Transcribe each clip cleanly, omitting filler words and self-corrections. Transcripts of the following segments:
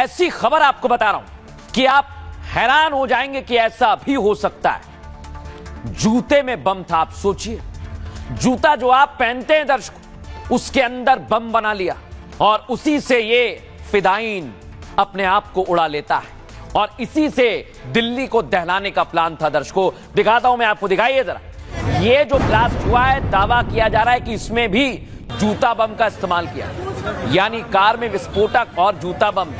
ऐसी खबर आपको बता रहा हूं कि आप हैरान हो जाएंगे कि ऐसा भी हो सकता है। जूते में बम था। आप सोचिए, जूता जो आप पहनते हैं दर्शकों, उसके अंदर बम बना लिया और उसी से ये फिदाइन अपने आप को उड़ा लेता है और इसी से दिल्ली को दहलाने का प्लान था। दर्शकों दिखाता हूं मैं आपको, दिखाइए जरा। ये जो ब्लास्ट हुआ है, दावा किया जा रहा है कि इसमें भी जूता बम का इस्तेमाल किया, यानी कार में विस्फोटक और जूता बम।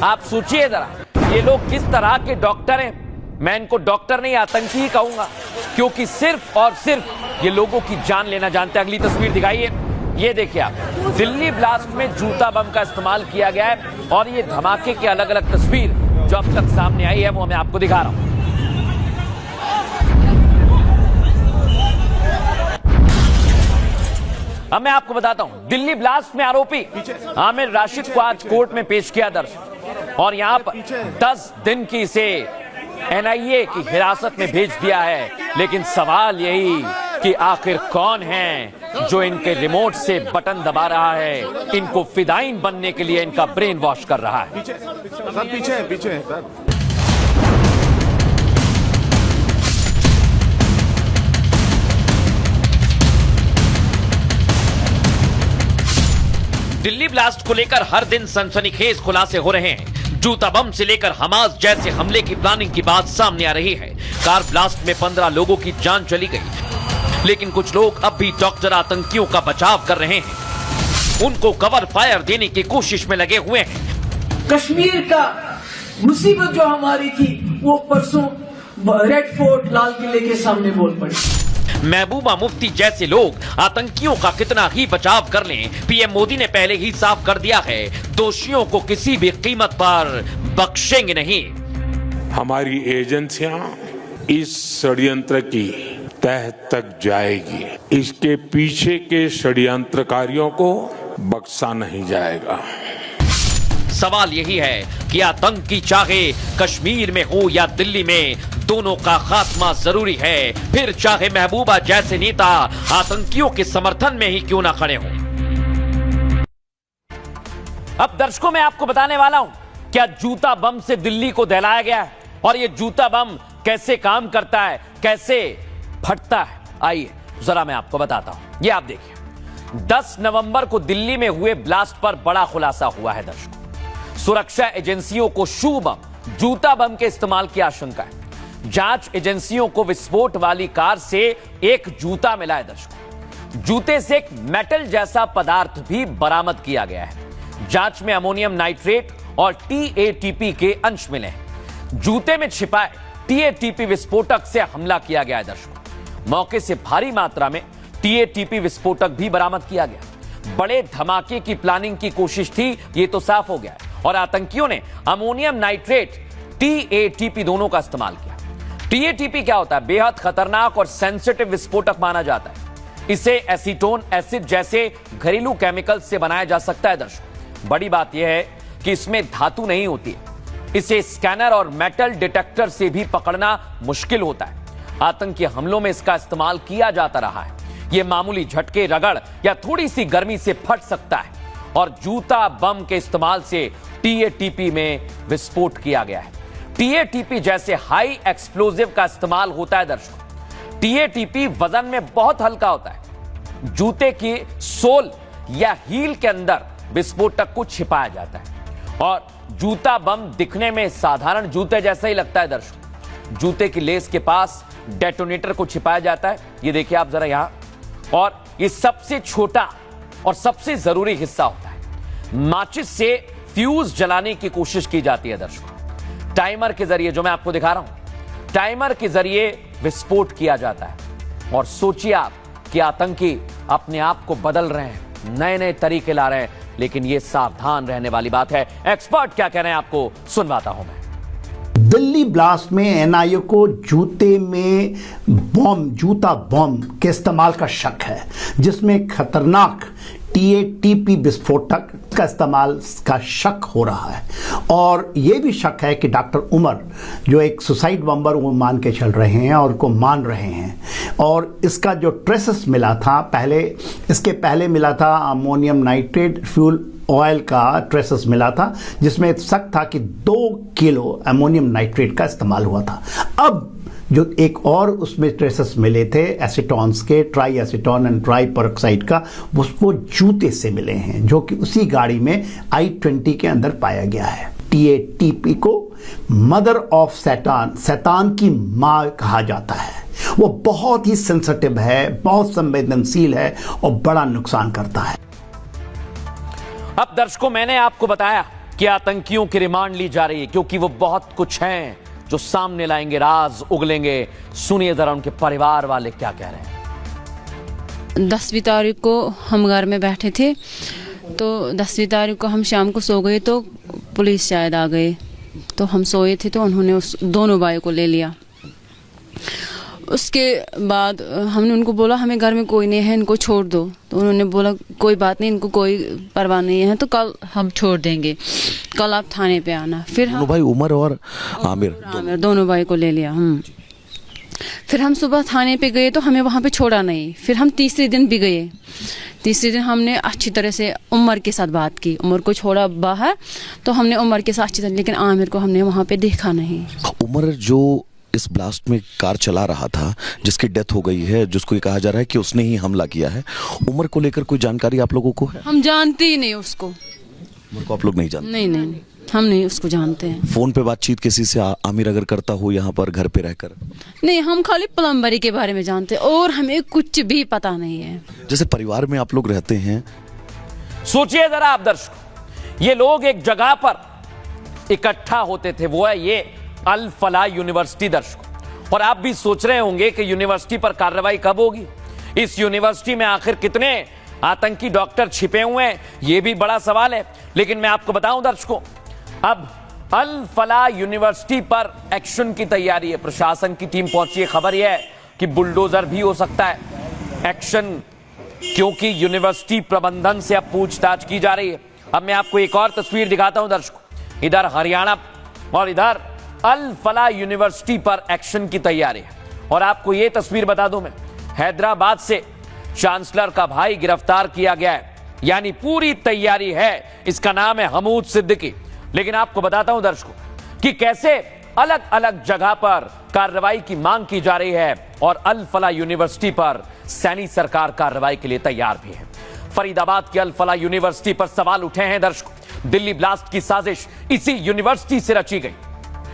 आप सोचिए जरा, ये लोग किस तरह के डॉक्टर हैं। मैं इनको डॉक्टर नहीं, आतंकी ही कहूंगा, क्योंकि सिर्फ और सिर्फ ये लोगों की जान लेना जानते हैं। अगली तस्वीर दिखाइए। ये देखिए आप, दिल्ली ब्लास्ट में जूता बम का इस्तेमाल किया गया है और ये धमाके की अलग अलग तस्वीर जो अब तक सामने आई है वो मैं आपको दिखा रहा हूं। अब मैं आपको बताता हूं, दिल्ली ब्लास्ट में आरोपी आमिर राशिद को आज कोर्ट में पेश किया दर्शक, और यहां पर 10 दिन की इसे एनआईए की हिरासत में भेज दिया है। लेकिन सवाल यही कि आखिर कौन है जो इनके रिमोट से बटन दबा रहा है, इनको फिदाइन बनने के लिए इनका ब्रेन वॉश कर रहा है। पीछे सर। दिल्ली ब्लास्ट को लेकर हर दिन सनसनीखेज खुलासे हो रहे हैं। जूता बम से लेकर हमास जैसे हमले की प्लानिंग की बात सामने आ रही है। कार ब्लास्ट में 15 लोगों की जान चली गई, लेकिन कुछ लोग अब भी डॉक्टर आतंकियों का बचाव कर रहे हैं, उनको कवर फायर देने की कोशिश में लगे हुए हैं। कश्मीर का मुसीबत जो हमारी थी वो परसों रेड फोर्ट लाल किले के सामने बोल पड़ी। महबूबा मुफ्ती जैसे लोग आतंकियों का कितना ही बचाव कर लें, पीएम मोदी ने पहले ही साफ कर दिया है, दोषियों को किसी भी कीमत पर बख्शेंगे नहीं। हमारी एजेंसियां इस षड्यंत्र की तह तक जाएगी। इसके पीछे के षड्यंत्रकारियों को बख्शा नहीं जाएगा। सवाल यही है कि आतंकी चाहे कश्मीर में हो या दिल्ली में, दोनों का खात्मा जरूरी है। फिर चाहे महबूबा जैसे नेता आतंकियों के समर्थन में ही क्यों ना खड़े हों। अब दर्शकों मैं आपको बताने वाला हूं, क्या जूता बम से दिल्ली को दहलाया गया है और यह जूता बम कैसे काम करता है, कैसे फटता है। आइए जरा मैं आपको बताता हूं। यह आप देखिए, 10 नवंबर को दिल्ली में हुए ब्लास्ट पर बड़ा खुलासा हुआ है दर्शकों। सुरक्षा एजेंसियों को शू बम, जूता बम के इस्तेमाल की आशंका है। जांच एजेंसियों को विस्फोट वाली कार से एक जूता मिला है दर्शकों। जूते से एक मेटल जैसा पदार्थ भी बरामद किया गया है। जांच में अमोनियम नाइट्रेट और टीएटीपी के अंश मिले हैं। जूते में छिपाए टीएटीपी विस्फोटक से हमला किया गया है दर्शकों। मौके से भारी मात्रा में टीएटीपी विस्फोटक भी बरामद किया गया। बड़े धमाके की प्लानिंग की कोशिश थी, यह तो साफ हो गया है, और आतंकियों ने अमोनियम नाइट्रेट, टीएटीपी दोनों का इस्तेमाल किया। टीएटीपी क्या होता है? बेहद खतरनाक और सेंसिटिव विस्फोटक माना जाता है। इसे एसीटोन एसिड जैसे घरेलू केमिकल से बनाया जा सकता है दर्शकों। बड़ी बात यह है कि इसमें धातु नहीं होती है। इसे स्कैनर और मेटल डिटेक्टर से भी पकड़ना मुश्किल होता है। आतंकी हमलों में इसका इस्तेमाल किया जाता रहा है। यह मामूली झटके, रगड़ या थोड़ी सी गर्मी से फट सकता है, और जूता बम के इस्तेमाल से टीएटीपी में विस्फोट किया गया है। टीएटीपी जैसे हाई एक्सप्लोजिव का इस्तेमाल होता है दर्शकों। टीएटीपी वजन में बहुत हल्का होता है। जूते की सोल या हील के अंदर विस्फोटक को छिपाया जाता है, और जूता बम दिखने में साधारण जूते जैसा ही लगता है दर्शकों। जूते की लेस के पास डेटोनेटर को छिपाया जाता है। ये देखिए आप जरा यहां, और ये सबसे छोटा और सबसे जरूरी हिस्सा होता है। माचिस से फ्यूज जलाने की कोशिश की जाती है दर्शकों। टाइमर के जरिए, जो मैं आपको दिखा रहा हूं, टाइमर के जरिए विस्फोट किया जाता है। और सोचिए आप कि आतंकी अपने आप को बदल रहे हैं, नए नए तरीके ला रहे हैं, लेकिन यह सावधान रहने वाली बात है। एक्सपर्ट क्या कह रहे हैं आपको सुनवाता हूं मैं। दिल्ली ब्लास्ट में एनआईए को जूते में बम, जूता बम के इस्तेमाल का शक है, जिसमें खतरनाक टीएटीपी विस्फोटक का इस्तेमाल का शक हो रहा है। और यह भी शक है कि डॉक्टर उमर, जो एक सुसाइड बम्बर वो मान के चल रहे हैं और को मान रहे हैं, और इसका जो ट्रेसेस मिला था पहले, इसके पहले मिला था अमोनियम नाइट्रेट फ्यूल ऑयल का ट्रेसेस मिला था, जिसमें शक था कि 2 किलो अमोनियम नाइट्रेट का इस्तेमाल हुआ था। अब जो एक और उसमें ट्रेसेस मिले थे एसीटोन्स के, try acetone and try peroxide का, वो जूते से मिले हैं, जो कि उसी गाड़ी में I-20 के अंदर पाया गया है। TATP को मदर ऑफ सैतान, शैतान की मां कहा जाता है। वो बहुत ही सेंसिटिव है, बहुत संवेदनशील है और बड़ा नुकसान करता है। अब दर्शकों, मैंने आपको बताया कि आतंकियों की रिमांड ली जा रही है, क्योंकि वो बहुत कुछ हैं जो सामने लाएंगे, राज उगलेंगे। सुनिए जरा उनके परिवार वाले क्या कह रहे हैं। 10वीं तारीख को हम घर में बैठे थे, तो 10वीं तारीख को हम शाम को सो गए, तो पुलिस शायद आ गए, तो हम सोए थे, तो उन्होंने उस दोनों भाई को ले लिया। उसके बाद हमने उनको बोला हमें घर में कोई नहीं है, इनको छोड़ दो, तो उन्होंने बोला कोई बात नहीं, इनको कोई परवाह नहीं है, तो कल हम छोड़ देंगे, कल आप थाने पे आना। फिर हम भाई उमर और आमिर दोनों भाई को ले लिया। फिर हम सुबह थाने पे गए, तो हमें वहाँ पे छोड़ा नहीं। फिर हम तीसरे दिन भी गए। तीसरे दिन हमने अच्छी तरह से उमर के साथ बात की, उमर को छोड़ा बाहर, तो हमने उमर के साथ अच्छी तरह, लेकिन आमिर को हमने वहाँ पे देखा नहीं। उमर जो इस ब्लास्ट में कार चला रहा था, जिसकी डेथ हो गई है, जिसको ये कहा जा रहा है कि उसने ही हमला किया है, उमर को लेकर कोई जानकारी आप लोगों को है? हम जानते ही नहीं उसको। उमर को आप लोग नहीं जानते? नहीं, हम नहीं उसको जानते हैं। फोन पे बातचीत किसी से आमिर अगर करता हो यहाँ पर घर पे रहकर? नहीं, हम खाली प्लम्बरी के बारे में जानते हैं और हमें कुछ भी पता नहीं है। जैसे परिवार में आप लोग रहते हैं, सोचिए जरा आप दर्शकों, ये लोग एक जगह पर इकट्ठा होते थे, वो है ये अल फलाह यूनिवर्सिटी दर्शकों। और आप भी सोच रहे होंगे कि यूनिवर्सिटी पर कार्रवाई कब होगी, इस यूनिवर्सिटी में आखिर कितने आतंकी डॉक्टर छिपे हुए हैं, यह भी बड़ा सवाल है। लेकिन मैं आपको बताऊं दर्शकों, अब अल फलाह यूनिवर्सिटी पर एक्शन की तैयारी है, प्रशासन की टीम पहुंची है। खबर यह है कि बुलडोजर भी हो सकता है एक्शन, क्योंकि यूनिवर्सिटी प्रबंधन से अब पूछताछ की जा रही है। अब मैं आपको एक और तस्वीर दिखाता हूं दर्शकों, इधर हरियाणा और इधर अल फलाह यूनिवर्सिटी पर एक्शन की तैयारी है। और आपको यह तस्वीर बता दूं मैं, हैदराबाद से चांसलर का भाई गिरफ्तार किया गया है, यानी पूरी तैयारी है। इसका नाम है हमूद सिद्दीकी। लेकिन आपको बताता हूं दर्शकों कि कैसे अलग अलग जगह पर कार्रवाई की मांग की जा रही है, और अल फलाह यूनिवर्सिटी पर सैनी सरकार कार्रवाई के लिए तैयार भी है। फरीदाबाद की अल फलाह यूनिवर्सिटी पर सवाल उठे हैं दर्शकों। दिल्ली ब्लास्ट की साजिश इसी यूनिवर्सिटी से रची गई।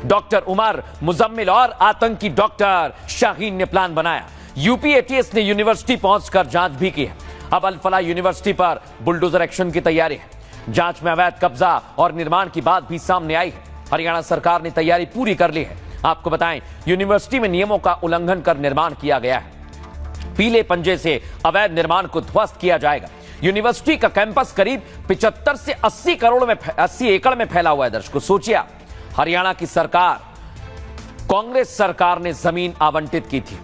डॉक्टर उमर, मुजम्मिल और आतंकी डॉक्टर शाहीन ने प्लान बनाया। यूपी एटीएस ने यूनिवर्सिटी पहुंचकर जांच भी की है। अब अल फलाह यूनिवर्सिटी पर बुलडोजर एक्शन की तैयारी है। जांच में अवैध कब्जा और निर्माण की बात भी सामने आई है। हरियाणा सरकार ने तैयारी पूरी कर ली है। आपको बताएं, यूनिवर्सिटी में नियमों का उल्लंघन कर निर्माण किया गया है। पीले पंजे से अवैध निर्माण को ध्वस्त किया जाएगा। यूनिवर्सिटी का कैंपस करीब 75 से 80 एकड़ में फैला हुआ है। दर्शकों सोचिए, हरियाणा की सरकार, कांग्रेस सरकार ने जमीन आवंटित की थी,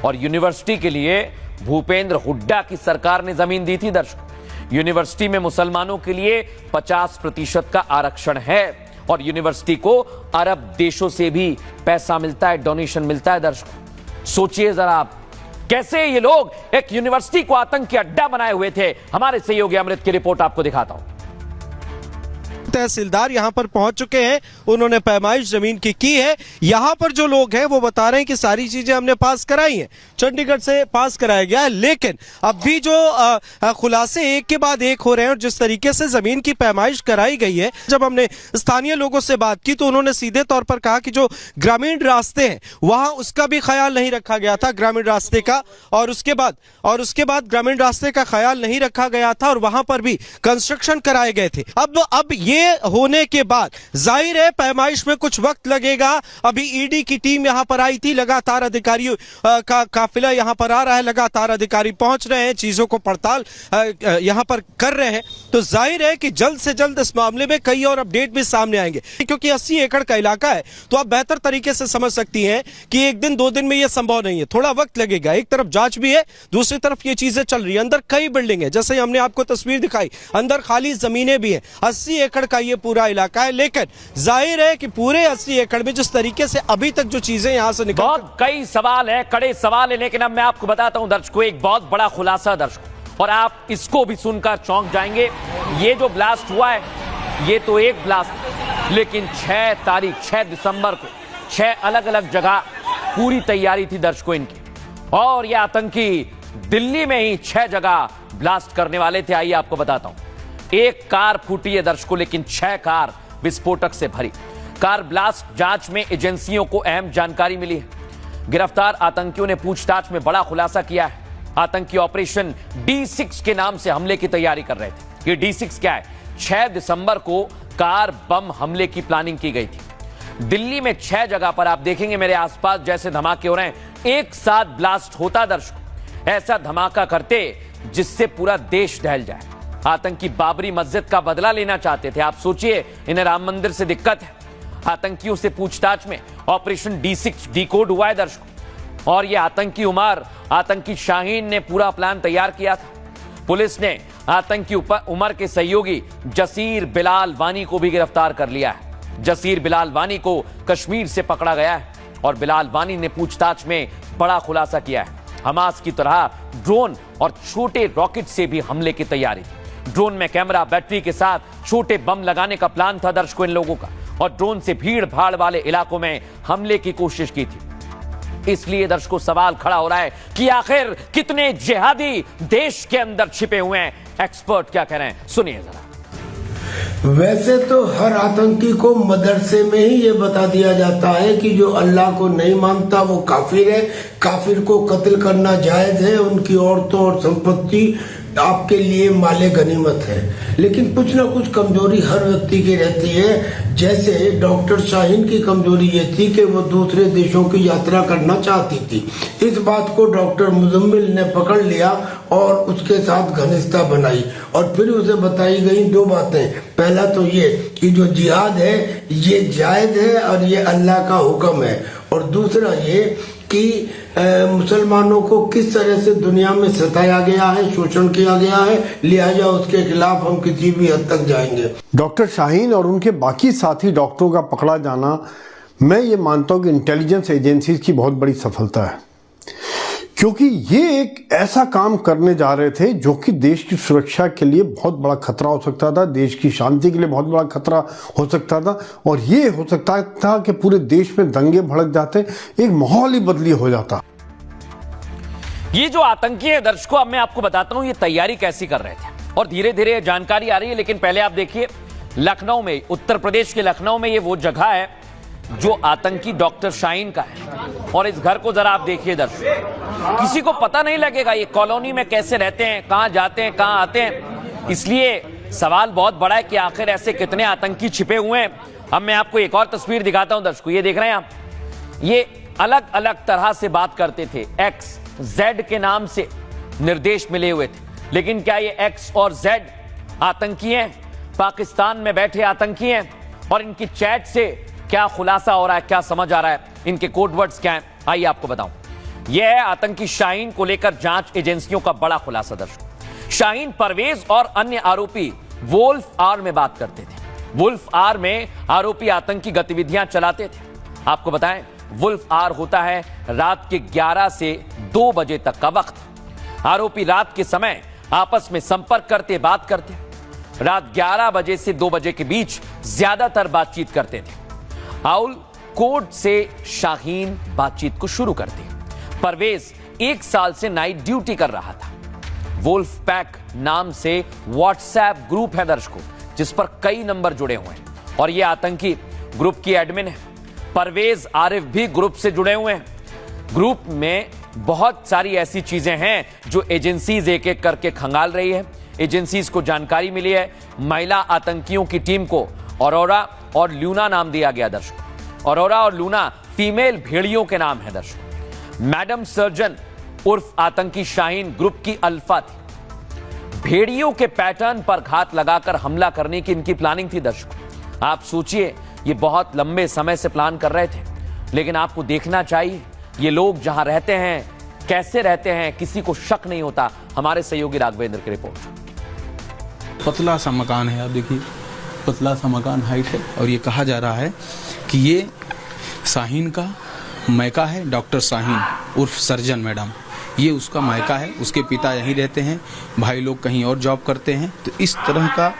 और यूनिवर्सिटी के लिए भूपेंद्र हुड्डा की सरकार ने जमीन दी थी। दर्शकों, यूनिवर्सिटी में मुसलमानों के लिए 50% का आरक्षण है, और यूनिवर्सिटी को अरब देशों से भी पैसा मिलता है, डोनेशन मिलता है। दर्शकों सोचिए जरा आप, कैसे ये लोग एक यूनिवर्सिटी को आतंकी अड्डा बनाए हुए थे। हमारे सहयोगी अमृत की रिपोर्ट आपको दिखाता हूं। तहसीलदार यहाँ पर पहुंच चुके हैं, उन्होंने पैमाइश जमीन की है। यहाँ पर जो लोग हैं वो बता रहे हैं कि सारी चीजें हमने पास कराई हैं, चंडीगढ़ से पास कराया गया है, लेकिन अब भी जो खुलासे एक के बाद एक हो रहे हैं, और जिस तरीके से जमीन की पैमाइश कराई गई है, जब हमने स्थानीय लोगों से बात की तो उन्होंने सीधे तौर पर कहा कि जो ग्रामीण रास्ते हैं वहां उसका भी ख्याल नहीं रखा गया था, ग्रामीण रास्ते का, और उसके बाद ग्रामीण रास्ते का ख्याल नहीं रखा गया था, और वहां पर भी कंस्ट्रक्शन कराए गए थे। अब ये होने के बाद जाहिर है पैमाइश में कुछ वक्त लगेगा। अभी ईडी की टीम यहां पर आई थी, लगातार अधिकारियों का काफिला यहां पर आ रहा है, लगातार अधिकारी पहुंच रहे हैं, चीजों को पड़ताल यहां पर कर रहे हैं। तो जाहिर है कि जल्द से जल्द इस मामले में कई और अपडेट भी सामने आएंगे, क्योंकि 80 एकड़ का इलाका है, तो आप बेहतर तरीके से समझ सकती हैं कि एक दिन 2 दिन में यह संभव नहीं है, थोड़ा वक्त लगेगा। एक तरफ जांच भी है, दूसरी तरफ ये चीजें चल रही है। अंदर कई बिल्डिंग है, जैसे हमने आपको तस्वीर दिखाई, अंदर खाली जमीनें भी है। 80 एकड़ का ये पूरा इलाका है। लेकिन जाहिर है कि पूरे 80 एकड़ में जिस तरीके से अभी तक जो चीजें यहाँ से निकल बहुत कई सवाल है, कड़े सवाल है, लेकिन अब मैं आपको बताता हूं दर्शकों एक बहुत बड़ा खुलासा दर्शकों, और आप इसको भी सुनकर चौंक जाएंगे। ये जो ब्लास्ट हुआ है ये तो एक ब्लास्ट, लेकिन 6 दिसंबर को 6 अलग अलग जगह पूरी तैयारी थी दर्शकों इनकी, और ये आतंकी दिल्ली में ही 6 जगह ब्लास्ट करने वाले थे। आइए आपको बताता हूं। एक कार फूटी है दर्शकों, लेकिन 6 कार विस्फोटक से भरी। कार ब्लास्ट जांच में एजेंसियों को अहम जानकारी मिली है। गिरफ्तार आतंकियों ने पूछताछ में बड़ा खुलासा किया है। आतंकी ऑपरेशन D6 के नाम से हमले की तैयारी कर रहे थे। ये D6 क्या है? 6 दिसंबर को कार बम हमले की प्लानिंग की गई थी। दिल्ली में 6 जगह पर आप देखेंगे मेरे आसपास जैसे धमाके हो रहे हैं, एक साथ ब्लास्ट होता दर्शकों, ऐसा धमाका करते जिससे पूरा देश दहल जाए। आतंकी बाबरी मस्जिद का बदला लेना चाहते थे। आप सोचिए, इन्हें राम मंदिर से दिक्कत है। आतंकियों से पूछताछ में ऑपरेशन D6 डिकोड हुआ है दर्शकों, और यह आतंकी आतंकी शाहीन ने पूरा प्लान तैयार किया था। पुलिस ने आतंकी उमर के सहयोगी जसीर बिलाल वानी को भी गिरफ्तार कर लिया है। जसीर बिलाल वानी को कश्मीर से पकड़ा गया है, और बिलाल वानी ने पूछताछ में बड़ा खुलासा किया है। हमास की तरह ड्रोन और छोटे रॉकेट से भी हमले की तैयारी थी। ड्रोन में कैमरा, बैटरी के साथ छोटे बम लगाने का प्लान था दर्शकों इन लोगों का, और ड्रोन से भीड़ भाड़ वाले इलाकों में हमले की कोशिश की थी। इसलिए दर्शकों सवाल खड़ा हो रहा है कि आखिर कितने जिहादी देश के अंदर छिपे हुए हैं। एक्सपर्ट क्या कह रहे हैं, सुनिए जरा। वैसे तो हर आतंकी को मदरसे में ही ये बता दिया जाता है कि जो अल्लाह को नहीं मानता वो काफिर है, काफिर को कत्ल करना जायज है, उनकी औरतों और संपत्ति आपके लिए माले गनीमत है। लेकिन कुछ ना कुछ कमजोरी हर व्यक्ति की रहती है। जैसे डॉक्टर शाहीन की कमजोरी ये थी कि वो दूसरे देशों की यात्रा करना चाहती थी। इस बात को डॉक्टर मुजम्मिल ने पकड़ लिया और उसके साथ घनिष्ठता बनाई, और फिर उसे बताई गई 2 बातें। पहला तो ये कि जो जिहाद है ये जायज है और ये अल्लाह का हुक्म है, और दूसरा ये कि मुसलमानों को किस तरह से दुनिया में सताया गया है, शोषण किया गया है, लिहाजा उसके खिलाफ हम किसी भी हद तक जाएंगे। डॉक्टर शाहीन और उनके बाकी साथी डॉक्टरों का पकड़ा जाना, मैं ये मानता हूँ कि इंटेलिजेंस एजेंसीज की बहुत बड़ी सफलता है, क्योंकि ये एक ऐसा काम करने जा रहे थे जो कि देश की सुरक्षा के लिए बहुत बड़ा खतरा हो सकता था, देश की शांति के लिए बहुत बड़ा खतरा हो सकता था, और ये हो सकता था कि पूरे देश में दंगे भड़क जाते, एक माहौल ही बदली हो जाता। ये जो आतंकी है दर्शकों, अब मैं आपको बताता हूं ये तैयारी कैसी कर रहे थे, और धीरे धीरे जानकारी आ रही है। लेकिन पहले आप देखिए, लखनऊ में, उत्तर प्रदेश के लखनऊ में ये वो जगह है जो आतंकी डॉक्टर शाहीन का है, और इस घर को जरा आप देखिए दर्शकों, किसी को पता नहीं लगेगा ये कॉलोनी में कैसे रहते हैं, कहां जाते हैं, कहां आते हैं। इसलिए सवाल बहुत बड़ा है कि आखिर ऐसे कितने आतंकी छिपे हुए हैं। अब मैं आपको एक और तस्वीर दिखाता हूं दर्शकों, ये देख रहे हैं आप, ये अलग अलग तरह से बात करते थे, XZ के नाम से निर्देश मिले हुए थे। लेकिन क्या ये X और Z आतंकी हैं, पाकिस्तान में बैठे आतंकी हैं? और इनकी चैट से क्या खुलासा हो रहा है, क्या समझ आ रहा है, इनके कोडवर्ड्स क्या हैं, आइए आपको बताऊं। यह है आतंकी शाहीन को लेकर जांच एजेंसियों का बड़ा खुलासा दर्शकों। शाहीन, परवेज और अन्य आरोपी वुल्फ आर में बात करते थे। वुल्फ आर में आरोपी आतंकी गतिविधियां चलाते थे। आपको बताएं, वुल्फ आर होता है रात के 11 से 2 बजे तक का वक्त। आरोपी रात के समय आपस में संपर्क करते, बात करते। रात 11 बजे से 2 बजे के बीच ज्यादातर बातचीत करते थे। आउल कोड से शाहीन बातचीत को शुरू करते। परवेज 1 साल से नाइट ड्यूटी कर रहा था। वुल्फ पैक नाम से व्हाट्सएप ग्रुप है दर्शकों, जिस पर कई नंबर जुड़े हुए हैं, और यह आतंकी ग्रुप की एडमिन है। परवेज आरिफ भी ग्रुप से जुड़े हुए हैं। ग्रुप में बहुत सारी ऐसी चीजें हैं जो एजेंसीज एक एक करके खंगाल रही है। एजेंसीज को जानकारी मिली है, महिला आतंकियों की टीम को औरोरा और लूना नाम दिया गया दर्शकों। औरोरा और लूना फीमेल भेड़ियों के नाम है दर्शकों। मैडम सर्जन उर्फ आतंकी शाहीन ग्रुप की अल्फा थी। भेड़ियों के पैटर्न पर घात लगाकर हमला करने की इनकी प्लानिंग थी दर्शकों। आप सोचिए, ये बहुत लंबे समय से प्लान कर रहे थे। लेकिन आपको देखना चाहिए ये लोग जहां रहते हैं, कैसे रहते हैं, किसी को शक नहीं होता। हमारे सहयोगी राघवेंद्र की रिपोर्ट। पतला सा मकान है, आप देखिए, पतला सा मकान हाइट है और ये कहा जा रहा है कि ये शाहीन का मायका है। डॉक्टर शाहीन उर्फ सर्जन मैडम, ये उसका मायका है। उसके पिता यहीं रहते हैं, भाई लोग कहीं और जॉब करते हैं। तो इस तरह का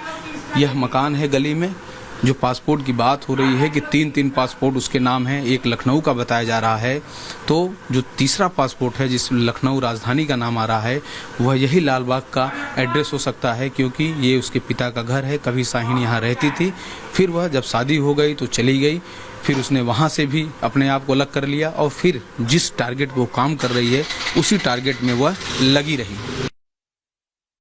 यह मकान है गली में। जो पासपोर्ट की बात हो रही है कि 3 पासपोर्ट उसके नाम है, एक लखनऊ का बताया जा रहा है। तो जो तीसरा पासपोर्ट है जिस लखनऊ राजधानी का नाम आ रहा है वह यही लालबाग का एड्रेस हो सकता है, क्योंकि ये उसके पिता का घर है। कभी शाहीन यहाँ रहती थी, फिर वह जब शादी हो गई तो चली गई, फिर उसने वहाँ से भी अपने आप को अलग कर लिया और फिर जिस टारगेट पे वो काम कर रही है उसी टारगेट में वह लगी रही।